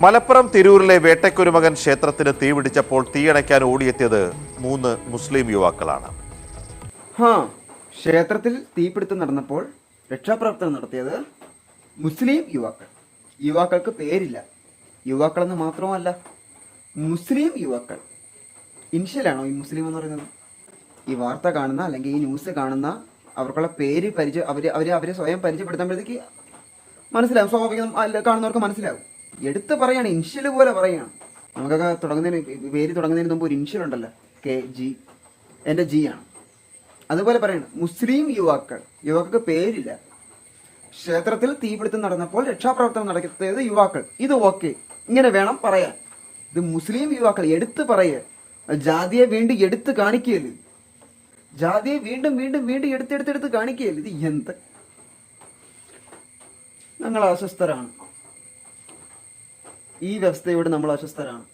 മലപ്പുറം തിരൂരിലെ വേട്ടക്കുരുമകൻ ക്ഷേത്രത്തിന് തീപിടിച്ചപ്പോൾ തീയണയ്ക്കാൻ ഓടിയെത്തിയത് 3 മുസ്ലിം യുവാക്കളാണ്. ക്ഷേത്രത്തിൽ തീപിടുത്തം നടന്നപ്പോൾ രക്ഷാപ്രവർത്തനം നടത്തിയത് മുസ്ലിം യുവാക്കൾ. യുവാക്കൾക്ക് പേരില്ല. യുവാക്കളെന്ന് മാത്രമല്ല, മുസ്ലിം യുവാക്കൾ. ഇൻഷ്യലാണോ ഈ മുസ്ലിം എന്ന് പറയുന്നത്? ഈ വാർത്ത കാണുന്ന അല്ലെങ്കിൽ ഈ ന്യൂസ് കാണുന്ന അവർക്കുള്ള പേര് അവരെ സ്വയം പരിചയപ്പെടുത്തുമ്പോഴത്തേക്ക് മനസ്സിലാവും. സ്വാഭാവികം കാണുന്നവർക്ക് മനസ്സിലാവും. എടുത്ത് പറയാണ്, ഇൻഷ്യൽ പോലെ പറയാണ്. നമുക്കൊക്കെ പേര് തുടങ്ങുന്നതിന് മുമ്പ് ഒരു ഇൻഷ്യൽ ഉണ്ടല്ലോ, KG. എൻ്റെ G ആണ്. അതുപോലെ പറയണം, മുസ്ലിം യുവാക്കൾക്ക് പേരില്ല. ക്ഷേത്രത്തിൽ തീപിടുത്തം നടന്നപ്പോൾ രക്ഷാപ്രവർത്തനം നടത്തിയത് യുവാക്കൾ. ഇത് ഓക്കെ, ഇങ്ങനെ വേണം പറയാൻ. ഇത് മുസ്ലിം യുവാക്കൾ എടുത്ത് പറയുക. ജാതിയെ വീണ്ടും എടുത്ത് കാണിക്കുകയല്ലേ? ജാതിയെ വീണ്ടും വീണ്ടും വീണ്ടും എടുത്തെടുത്തെടുത്ത് കാണിക്കുകയല്ലേ? ഇത് എന്ത്? ഞങ്ങൾ അസ്വസ്ഥരാണ്. ഈ വ്യവസ്ഥയോട് നമ്മൾ അസ്വസ്ഥരാണ്.